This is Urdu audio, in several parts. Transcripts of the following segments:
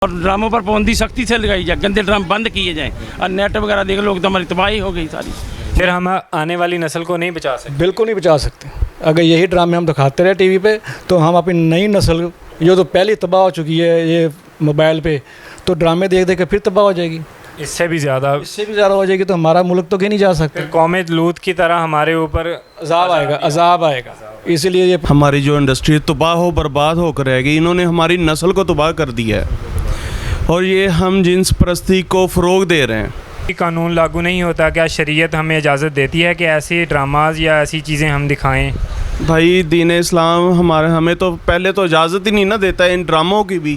اور ڈراموں پر پابندی سختی سے لگائی جائے, گندے ڈرام بند کیے جائیں. اور نیٹ وغیرہ دیکھ لو, ہماری تباہی ہو گئی ساری. پھر ہم آنے والی نسل کو نہیں بچا سکتے. بالکل نہیں بچا سکتے. اگر یہی ڈرامے ہم دکھاتے رہے ٹی وی پہ تو ہم اپنی نئی نسل جو تو پہلے تباہ ہو چکی ہے یہ موبائل پہ, تو ڈرامے دیکھ دیکھ کے پھر تباہ ہو جائے گی, اس سے بھی زیادہ ہو جائے گی. تو ہمارا ملک تو کہ نہیں جا سکتا, قوم لوط کی طرح ہمارے اوپر عذاب آئے گا. اسی لیے یہ ہماری جو انڈسٹری تباہ ہو برباد ہو کر رہ گئی. انہوں نے ہماری نسل کو تباہ کر دیا ہے اور یہ ہم جنس پرستی کو فروغ دے رہے ہیں. قانون لاگو نہیں ہوتا, کیا شریعت ہمیں اجازت دیتی ہے کہ ایسی ڈراماز یا ایسی چیزیں ہم دکھائیں؟ بھائی دین اسلام ہمیں تو پہلے تو اجازت ہی نہیں نہ دیتا ہے ان ڈراموں کی بھی.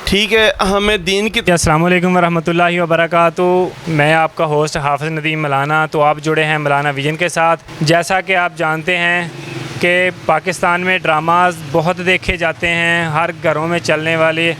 ٹھیک ہے, ہمیں دین کی. السلام علیکم ورحمۃ اللہ وبرکاتہ. میں آپ کا ہوسٹ حافظ ندیم مولانا. تو آپ جڑے ہیں مولانا ویژن کے ساتھ. جیسا کہ آپ جانتے ہیں کہ پاکستان میں ڈراماز بہت دیکھے جاتے ہیں, ہر گھروں میں چلنے والے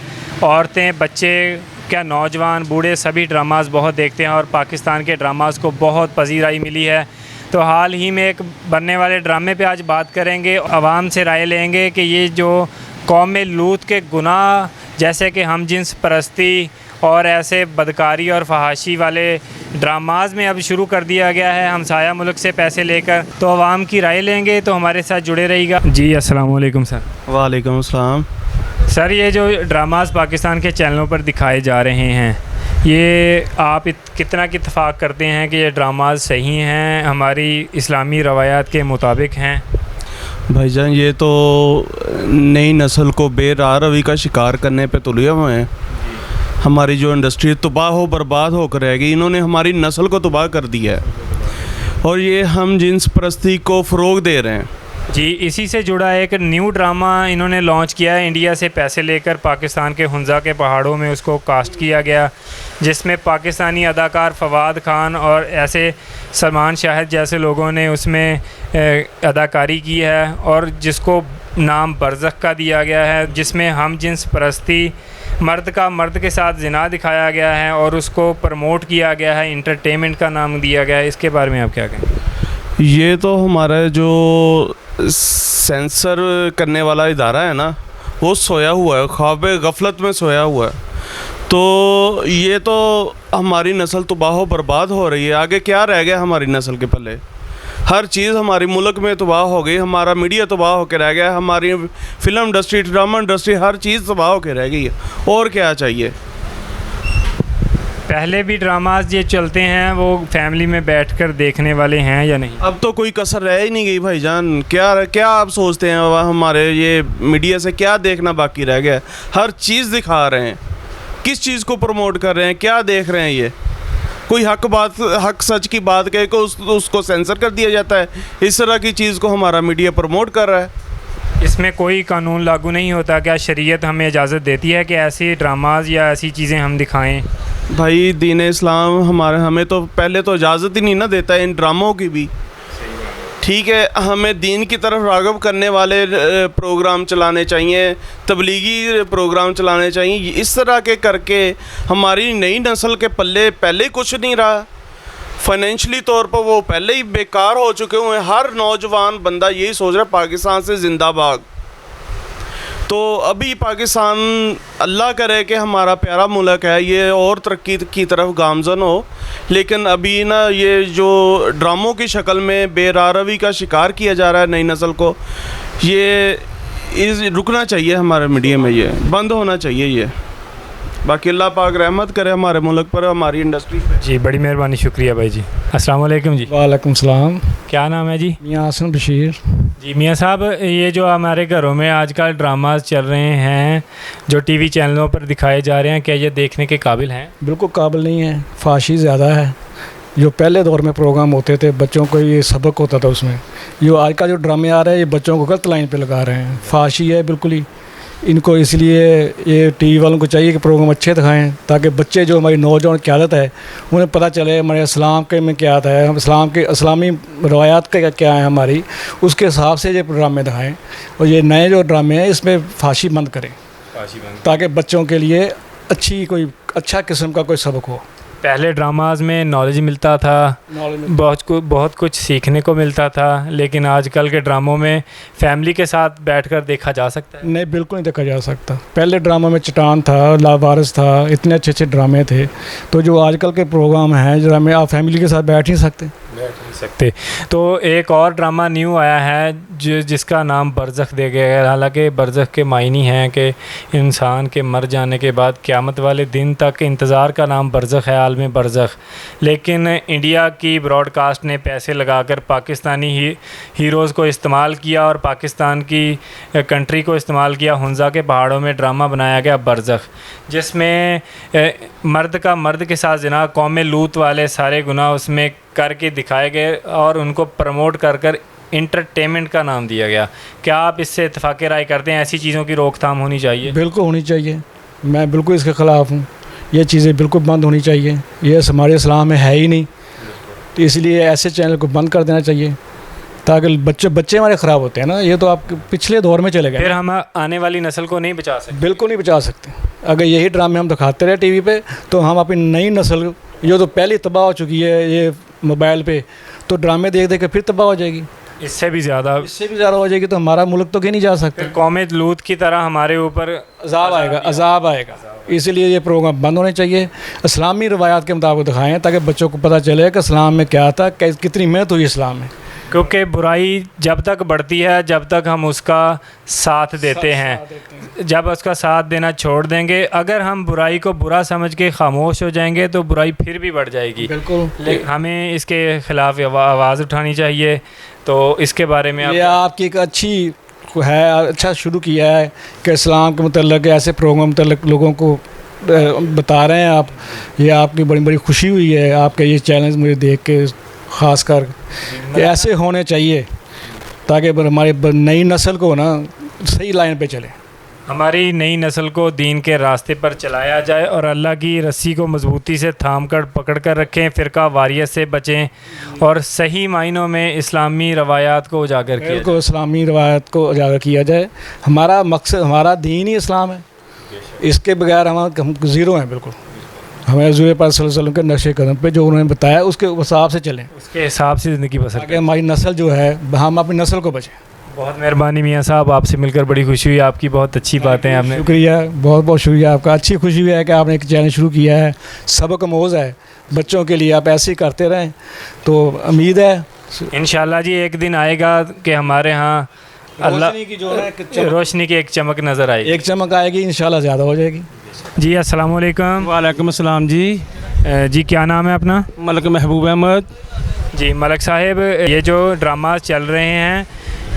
عورتیں, بچے, کیا نوجوان, بوڑھے سبھی ڈراماز بہت دیکھتے ہیں اور پاکستان کے ڈراماز کو بہت پذیرائی ملی ہے. تو حال ہی میں ایک بننے والے ڈرامے پہ آج بات کریں گے, عوام سے رائے لیں گے کہ یہ جو قوم لوط کے گناہ جیسے کہ ہم جنس پرستی اور ایسے بدکاری اور فحاشی والے ڈراماز میں اب شروع کر دیا گیا ہے ہمسایہ ملک سے پیسے لے کر, تو عوام کی رائے لیں گے. تو ہمارے ساتھ جڑے رہیے گا. جی السلام علیکم سر. وعلیکم السلام. سر, یہ جو ڈراماز پاکستان کے چینلوں پر دکھائے جا رہے ہیں, یہ آپ کتنا کی اتفاق کرتے ہیں کہ یہ ڈراماز صحیح ہیں, ہماری اسلامی روایات کے مطابق ہیں؟ بھائی جان یہ تو نئی نسل کو بے راہ روی کا شکار کرنے پہ تلے ہوئے ہیں. ہماری جو انڈسٹری تباہ ہو برباد ہو کر رہ گئی. انہوں نے ہماری نسل کو تباہ کر دیا ہے اور یہ ہم جنس پرستی کو فروغ دے رہے ہیں. جی, اسی سے جڑا ایک نیو ڈرامہ انہوں نے لانچ کیا ہے. انڈیا سے پیسے لے کر پاکستان کے ہنزا کے پہاڑوں میں اس کو کاسٹ کیا گیا, جس میں پاکستانی اداکار فواد خان اور ایسے سلمان شاہد جیسے لوگوں نے اس میں اداکاری کی ہے, اور جس کو نام برزخ کا دیا گیا ہے, جس میں ہم جنس پرستی, مرد کا مرد کے ساتھ زنا دکھایا گیا ہے اور اس کو پروموٹ کیا گیا ہے, انٹرٹینمنٹ کا نام دیا گیا ہے. اس کے بارے میں آپ کیا کہیں؟ یہ تو ہمارا جو سینسر کرنے والا ادارہ ہے نا, وہ سویا ہوا ہے, خواب غفلت میں سویا ہوا ہے. تو یہ تو ہماری نسل تباہ و برباد ہو رہی ہے. آگے کیا رہ گیا ہماری نسل کے پلے؟ ہر چیز ہماری ملک میں تباہ ہو گئی. ہمارا میڈیا تباہ ہو کے رہ گیا, ہماری فلم انڈسٹری, ڈرامہ انڈسٹری, ہر چیز تباہ ہو کے رہ گئی ہے. اور کیا چاہیے؟ پہلے بھی ڈراماز یہ چلتے ہیں, وہ فیملی میں بیٹھ کر دیکھنے والے ہیں یا نہیں؟ اب تو کوئی کسر رہ ہی نہیں گئی بھائی جان. کیا آپ سوچتے ہیں ہمارے یہ میڈیا سے کیا دیکھنا باقی رہ گیا؟ ہر چیز دکھا رہے ہیں. کس چیز کو پروموٹ کر رہے ہیں؟ کیا دیکھ رہے ہیں؟ یہ کوئی حق سچ کی بات کہے کہ اس کو سینسر کر دیا جاتا ہے. اس طرح کی چیز کو ہمارا میڈیا پروموٹ کر رہا ہے. اس میں کوئی قانون لاگو نہیں ہوتا, کیا شریعت ہمیں اجازت دیتی ہے کہ ایسی ڈراماز یا ایسی چیزیں ہم دکھائیں؟ بھائی دین اسلام ہمیں تو پہلے تو اجازت ہی نہیں نہ دیتا ہے ان ڈراموں کی بھی. ٹھیک ہے, ہمیں دین کی طرف راغب کرنے والے پروگرام چلانے چاہیے, تبلیغی پروگرام چلانے چاہیے. اس طرح کے کر کے ہماری نئی نسل کے پلے پہلے ہی کچھ نہیں رہا. فائنینشلی طور پر وہ پہلے ہی بیکار ہو چکے ہوئے ہیں. ہر نوجوان بندہ یہی سوچ رہا ہے پاکستان سے زندہ باد. تو ابھی پاکستان اللہ کرے کہ ہمارا پیارا ملک ہے, یہ اور ترقی کی طرف گامزن ہو. لیکن ابھی نا یہ جو ڈراموں کی شکل میں بے راہ روی کا شکار کیا جا رہا ہے نئی نسل کو, یہ رکنا چاہیے. ہمارے میڈیا میں یہ بند ہونا چاہیے. یہ باقی اللہ پاک رحمت کرے ہمارے ملک پر, ہماری انڈسٹری پہ. جی بڑی مہربانی, شکریہ بھائی جی. السلام علیکم جی. وعلیکم السلام. کیا نام ہے جی؟ میاں حسن بشیر. جی میاں صاحب, یہ جو ہمارے گھروں میں آج کل ڈراماز چل رہے ہیں جو ٹی وی چینلوں پر دکھائے جا رہے ہیں, کیا یہ دیکھنے کے قابل ہیں؟ بالکل قابل نہیں ہے. فحاشی زیادہ ہے. جو پہلے دور میں پروگرام ہوتے تھے بچوں کو یہ سبق ہوتا تھا, اس میں جو آج کا جو ڈرامے آ رہے ہیں یہ بچوں کو غلط لائن پہ لگا رہے ہیں. فحاشی ہے بالکل ہی. ان کو اس لیے یہ ٹی وی والوں کو چاہیے کہ پروگرام اچھے دکھائیں, تاکہ بچے جو ہماری نوجوان قیادت ہے انہیں پتہ چلے ہمارے اسلام کے میں کیا ہے, ہم اسلامی روایات کا کیا ہے ہماری, اس کے حساب سے یہ ڈرامے دکھائیں. اور یہ نئے جو ڈرامے ہیں اس میں فحاشی بند کریں, تاکہ بچوں کے لیے اچھا قسم کا کوئی سبق ہو. پہلے ڈراماز میں نالج ملتا تھا، بہت کچھ سیکھنے کو ملتا تھا، لیکن آج کل کے ڈراموں میں فیملی کے ساتھ بیٹھ کر دیکھا جا سکتا ہے؟ نہیں، بالکل نہیں دیکھا جا سکتا. پہلے ڈراموں میں چٹان تھا، لاوارث تھا، اتنے اچھے اچھے ڈرامے تھے. تو جو آج کل کے پروگرام ہیں ڈرامے، آپ فیملی کے ساتھ بیٹھ نہیں سکتے. تو ایک اور ڈرامہ نیو آیا ہے جس کا نام برزخ دے گیا ہے. حالانکہ برزخ کے معنی ہیں کہ انسان کے مر جانے کے بعد قیامت والے دن تک انتظار کا نام برزخ ہے، عالم برزخ. لیکن انڈیا کی براڈ کاسٹ نے پیسے لگا کر پاکستانی ہیروز کو استعمال کیا اور پاکستان کی کنٹری کو استعمال کیا. ہنزا کے پہاڑوں میں ڈرامہ بنایا گیا برزخ، جس میں مرد کا مرد کے ساتھ زنا، قوم لوط والے سارے گناہ اس میں کر کے دکھائے گئے اور ان کو پروموٹ کر انٹرٹینمنٹ کا نام دیا گیا. کیا آپ اس سے اتفاق رائے کرتے ہیں ایسی چیزوں کی روک تھام ہونی چاہیے؟ بالکل ہونی چاہیے. میں بالکل اس کے خلاف ہوں. یہ چیزیں بالکل بند ہونی چاہیے. یہ ہمارے اسلام میں ہے ہی نہیں. تو اس لیے ایسے چینل کو بند کر دینا چاہیے تاکہ بچے ہمارے خراب ہوتے ہیں نا. یہ تو آپ پچھلے دور میں چلے گئے. پھر ہم آنے والی نسل کو نہیں بچا سکتے. بالکل نہیں بچا سکتے. اگر یہی ڈرامے ہم دکھاتے رہے ٹی وی پہ تو ہم اپنی نئی نسل جو تو پہلے تباہ ہو چکی ہے یہ موبائل پہ، تو ڈرامے دیکھ دیکھ کے پھر تباہ ہو جائے گی. اس سے بھی زیادہ ہو جائے گی. تو ہمارا ملک تو کہ نہیں جا سکتے. قوم لوط کی طرح ہمارے اوپر عذاب آئے گا. اسی لیے یہ پروگرام بند ہونے چاہیے. اسلامی روایات کے مطابق دکھائیں تاکہ بچوں کو پتہ چلے کہ اسلام میں کیا تھا، کتنی محنت ہوئی اسلام میں. کیونکہ برائی جب تک بڑھتی ہے جب تک ہم اس کا ساتھ دیتے ہیں. جب اس کا ساتھ دینا چھوڑ دیں گے، اگر ہم برائی کو برا سمجھ کے خاموش ہو جائیں گے تو برائی پھر بھی بڑھ جائے گی. بالکل ہمیں اس کے خلاف آواز اٹھانی چاہیے. تو اس کے بارے میں یہ آپ کی ایک اچھا شروع کیا ہے کہ اسلام کے متعلق ایسے پروگرام متعلق لوگوں کو بتا رہے ہیں آپ. یہ آپ کی بڑی خوشی ہوئی ہے آپ کا یہ چیلنج مجھے دیکھ کے. خاص کر ایسے ہونے چاہیے تاکہ ہماری نئی نسل کو نا صحیح لائن پہ چلے. ہماری نئی نسل کو دین کے راستے پر چلایا جائے اور اللہ کی رسی کو مضبوطی سے تھام کر پکڑ کر رکھیں، فرقہ واریت سے بچیں اور صحیح معنوں میں اسلامی روایات کو اجاگر کیا جائے. اسلامی روایات کو اجاگر کیا جائے. ہمارا مقصد، ہمارا دین ہی اسلام ہے. اس کے بغیر ہم زیرو ہیں. بالکل ہمیں حضور پاک صلی اللہ علیہ وسلم کے نقش قدم پہ جو انہوں نے بتایا اس کے حساب سے چلیں، اس کے حساب سے زندگی بسر کریں. کہ ہماری نسل جو ہے ہم اپنی نسل کو بچیں. بہت مہربانی میاں صاحب، آپ سے مل کر بڑی خوشی ہوئی. آپ کی بہت اچھی باتیں آپ نے. شکریہ، بہت بہت شکریہ آپ کا. اچھی خوشی ہوئی ہے کہ آپ نے ایک چینل شروع کیا ہے. سبق آموز ہے بچوں کے لیے. آپ ایسے ہی کرتے رہیں تو امید ہے انشاءاللہ جی ایک دن آئے گا کہ ہمارے ہاں روشنی کی ایک چمک نظر آئے گی. ایک چمک آئے گی انشاءاللہ زیادہ ہو جائے گی. جی السلام علیکم. وعلیکم السلام. جی کیا نام ہے اپنا؟ ملک محبوب احمد. جی ملک صاحب، یہ جو ڈراماز چل رہے ہیں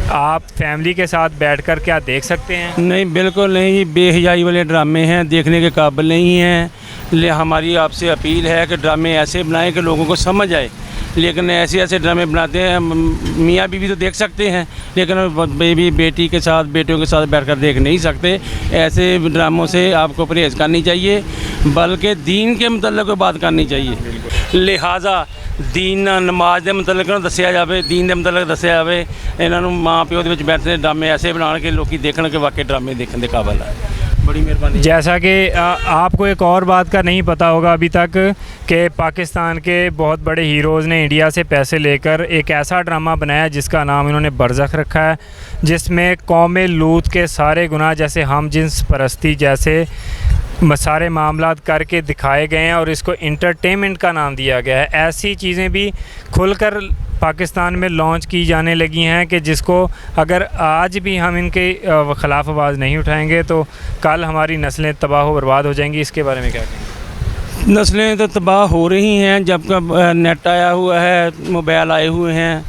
آپ فیملی کے ساتھ بیٹھ کر کیا دیکھ سکتے ہیں؟ نہیں، بالکل نہیں. بے حیائی والے ڈرامے ہیں، دیکھنے کے قابل نہیں ہیں. ہماری آپ سے اپیل ہے کہ ڈرامے ایسے بنائیں کہ لوگوں کو سمجھ آئے. لیکن ایسے ڈرامے بناتے ہیں میاں بیوی تو دیکھ سکتے ہیں لیکن بیوی بیٹی کے ساتھ بیٹوں کے ساتھ بیٹھ کر دیکھ نہیں سکتے. ایسے ڈراموں سے آپ کو پرہیز کرنی چاہیے، بلکہ دین کے متعلق بات کرنی چاہیے. لہٰذا دین نماز کے متعلق دسیا جائے، دین کے متعلق دسیا جائے. انہوں ماں پیو کے بیٹھتے ڈرامے ایسے بنا کے لوگ دیکھن کے واقعی ڈرامے دیکھنے کے قابل ہے. بڑی مہربانی. جیسا کہ آپ کو ایک اور بات کا نہیں پتہ ہوگا ابھی تک کہ پاکستان کے بہت بڑے ہیروز نے انڈیا سے پیسے لے کر ایک ایسا ڈرامہ بنایا جس کا نام انہوں نے برزخ رکھا ہے، جس میں قوم لوط کے سارے گناہ جیسے ہم جنس پرستی جیسے سارے معاملات کر کے دکھائے گئے ہیں اور اس کو انٹرٹینمنٹ کا نام دیا گیا ہے. ایسی چیزیں بھی کھل کر پاکستان میں لانچ کی جانے لگی ہیں کہ جس کو اگر آج بھی ہم ان کے خلاف آواز نہیں اٹھائیں گے تو کل ہماری نسلیں تباہ و برباد ہو جائیں گی. اس کے بارے میں کیا کہیں؟ نسلیں تو تباہ ہو رہی ہیں جب کا نیٹ آیا ہوا ہے، موبائل آئے ہوئے ہیں.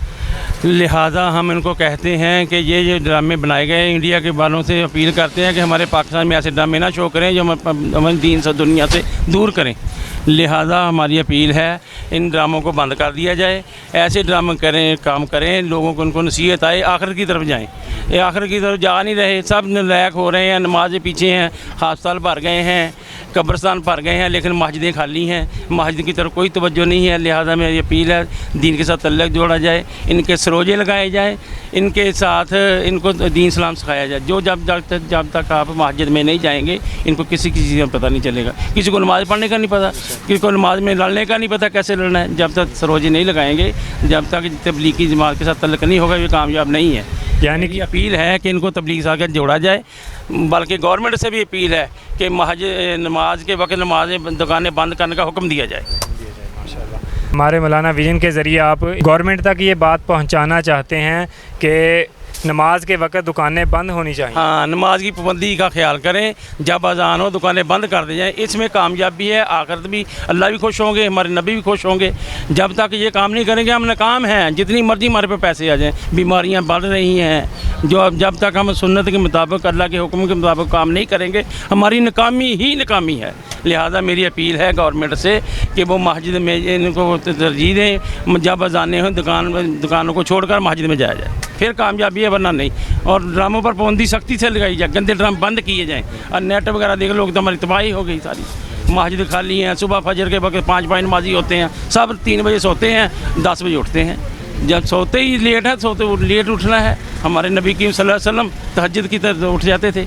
لہٰذا ہم ان کو کہتے ہیں کہ یہ ڈرامے بنائے گئے انڈیا کے والوں سے اپیل کرتے ہیں کہ ہمارے پاکستان میں ایسے ڈرامے نہ شو کریں جو ہمیں دین سے دنیا سے دور کریں. لہٰذا ہماری اپیل ہے ان ڈراموں کو بند کر دیا جائے. ایسے ڈرامے کریں، کام کریں، لوگوں کو ان کو نصیحت آئے، آخر کی طرف جائیں. یہ آخر کی طرف جا نہیں رہے، سب نالائق ہو رہے ہیں، نماز پیچھے ہیں، ہسپتال بھر گئے ہیں. قبرستان بھر گئے ہیں لیکن مسجدیں خالی ہیں، مسجد کی طرف کوئی توجہ نہیں ہے۔ لہٰذا میری اپیل ہے دین کے ساتھ تعلق جوڑا جائے، ان کے سروجے لگائے جائیں، ان کے ساتھ ان کو دین اسلام سکھایا جائے۔ جب تک آپ مسجد میں نہیں جائیں گے ان کو کسی چیز کا پتہ نہیں چلے گا، کسی کو نماز پڑھنے کا نہیں پتہ، کسی کو نماز میں لڑنے کا نہیں پتہ کیسے لڑنا ہے۔ جب تک سروجے نہیں لگائیں گے، جب تک تبلیغی جماعت کے ساتھ تعلق نہیں ہوگا، یہ کامیاب نہیں ہے۔ یعنی کہ اپیل ہے کہ ان کو تبلیغ سے جوڑا جائے، بلکہ گورنمنٹ سے بھی اپیل ہے کہ نماز کے وقت نمازیں دکانیں بند کرنے کا حکم دیا جائے۔ ہمارے مولانا ویژن کے ذریعے آپ گورنمنٹ تک یہ بات پہنچانا چاہتے ہیں کہ نماز کے وقت دکانیں بند ہونی چاہیے۔ ہاں، نماز کی پابندی کا خیال کریں، جب اذان ہو دکانیں بند کر دی جائیں، اس میں کامیابی ہے، آخرت بھی اللہ بھی خوش ہوں گے، ہمارے نبی بھی خوش ہوں گے۔ جب تک یہ کام نہیں کریں گے ہم ناکام ہیں، جتنی مرضی ہمارے پہ پیسے آ جائیں، بیماریاں بڑھ رہی ہیں، جب تک ہم سنت کے مطابق اللہ کے حکم کے مطابق کام نہیں کریں گے ہماری ناکامی ہی ناکامی ہے۔ لہذا میری اپیل ہے گورنمنٹ سے کہ وہ مسجد میں ان کو ترجیح دیں، جب اذانیں ہوں دکانوں کو چھوڑ کر مسجد میں جایا جائے، پھر کامیابی ہے، ورنہ نہیں۔ اور ڈراموں پر پابندی سختی سے لگائی جائے، گندے ڈرام بند کیے جائیں۔ اور نیٹ وغیرہ دیکھ لوگ تو ہماری تباہی ہو گئی ساری، مسجد خالی ہیں، صبح فجر کے وقت 5 نمازی ہوتے ہیں، سب 3 بجے سوتے ہیں، 10 بجے اٹھتے ہیں، جب سوتے ہی لیٹ ہے لیٹ اٹھنا ہے۔ ہمارے نبی کریم صلی اللہ علیہ وسلم تہجد کی طرف اٹھ جاتے تھے،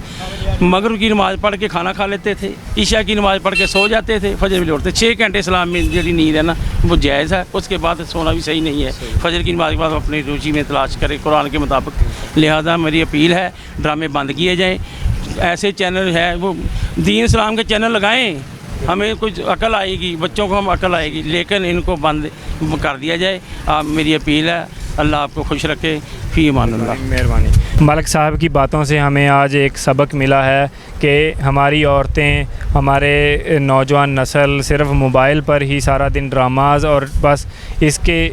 مغرب کی نماز پڑھ کے کھانا کھا لیتے تھے، عشاء کی نماز پڑھ کے سو جاتے تھے، فجر بھی اٹھتے۔ 6 گھنٹے اسلام میں جڑی نیند ہے نا وہ جائز ہے، اس کے بعد سونا بھی صحیح نہیں ہے۔ فجر کی نماز کے بعد اپنی روچی میں تلاش کرے قرآن کے مطابق۔ لہذا میری اپیل ہے ڈرامے بند کیے جائیں، ایسے چینل ہے وہ دین اسلام کے چینل لگائیں، ہمیں کچھ عقل آئے گی، بچوں کو ہم عقل آئے گی، لیکن ان کو بند کر دیا جائے۔ آپ میری اپیل ہے، اللہ آپ کو خوش رکھے، فی امان اللہ۔ مہربانی۔ ملک صاحب کی باتوں سے ہمیں آج ایک سبق ملا ہے کہ ہماری عورتیں، ہمارے نوجوان نسل صرف موبائل پر ہی سارا دن ڈراماز اور بس اس کے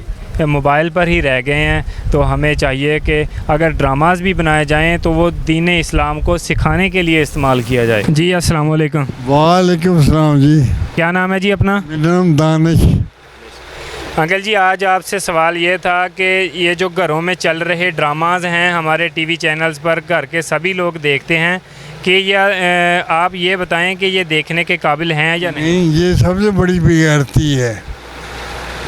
موبائل پر ہی رہ گئے ہیں۔ تو ہمیں چاہیے کہ اگر ڈراماز بھی بنائے جائیں تو وہ دین اسلام کو سکھانے کے لیے استعمال کیا جائے۔ جی السلام علیکم۔ وعلیکم السلام جی، کیا نام ہے جی اپنا؟ میرا نام دانش۔ انکل جی آج آپ سے سوال یہ تھا کہ یہ جو گھروں میں چل رہے ڈراماز ہیں ہمارے ٹی وی چینلز پر گھر کے سبھی لوگ دیکھتے ہیں کہ یہ آپ یہ بتائیں کہ یہ دیکھنے کے قابل ہیں یا نہیں؟ نہیں، یہ سب سے بڑی بےغیرتی ہے،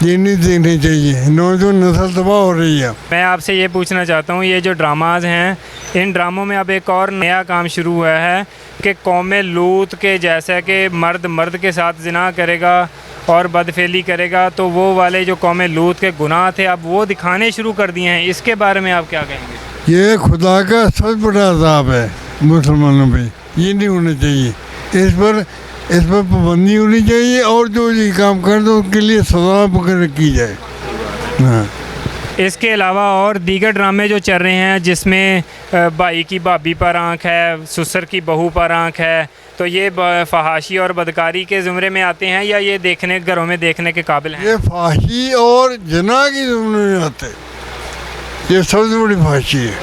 یہ نہیں دیکھنی چاہیے، نوجوان نسل تباہ ہو رہی ہے۔ میں آپ سے یہ پوچھنا چاہتا ہوں یہ جو ڈراماز ہیں ان ڈراموں میں اب ایک اور نیا کام شروع ہوا ہے کہ قوم لوط کے جیسا کہ مرد کے ساتھ زنا کرے گا اور بدفعلی کرے گا، تو وہ والے جو قوم لوط کے گناہ تھے اب وہ دکھانے شروع کر دیے ہیں، اس کے بارے میں آپ کیا کہیں گے؟ یہ خدا کا سب سے بڑا عذاب ہے مسلمانوں پہ، یہ نہیں ہونا چاہیے، اس پر پابندی ہونی چاہیے، اور جو یہ کام کر دو ان کے لیے سزا مقرر کی جائے۔ ہاں، اس کے علاوہ اور دیگر ڈرامے جو چل رہے ہیں جس میں بھائی کی بھابھی پر آنکھ ہے، سسر کی بہو پر آنکھ ہے، تو یہ فحاشی اور بدکاری کے زمرے میں آتے ہیں یا یہ گھروں میں دیکھنے کے قابل ہیں؟ یہ فحاشی اور جناح کی زمرے میں آتے، یہ سب سے بڑی فحاشی ہے،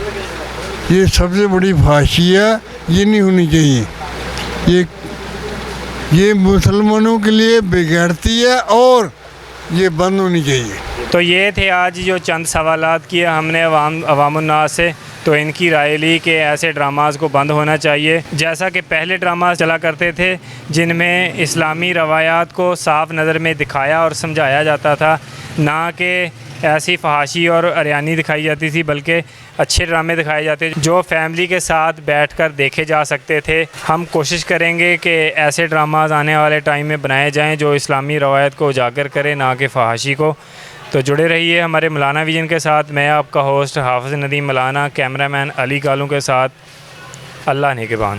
یہ سب سے بڑی فحاشی ہے، یہ نہیں ہونی چاہیے، یہ مسلمانوں کے لیے بےغیرتی ہے اور یہ بند ہونی چاہیے۔ تو یہ تھے آج جو چند سوالات کیے ہم نے عوام الناس سے، تو ان کی رائے لی کہ ایسے ڈراماز کو بند ہونا چاہیے، جیسا کہ پہلے ڈراماز چلا کرتے تھے جن میں اسلامی روایات کو صاف نظر میں دکھایا اور سمجھایا جاتا تھا، نہ کہ ایسی فحاشی اور عریانی دکھائی جاتی تھی، بلکہ اچھے ڈرامے دکھائے جاتے جو فیملی کے ساتھ بیٹھ کر دیکھے جا سکتے تھے۔ ہم کوشش کریں گے کہ ایسے ڈراماز آنے والے ٹائم میں بنائے جائیں جو اسلامی روایت کو اجاگر کرے، نہ کہ فحاشی کو۔ تو جڑے رہیے ہمارے مولانا ویژن کے ساتھ۔ میں آپ کا ہوسٹ حافظ ندیم مولانا، کیمرہ مین علی کالوں کے ساتھ۔ اللہ نگہبان۔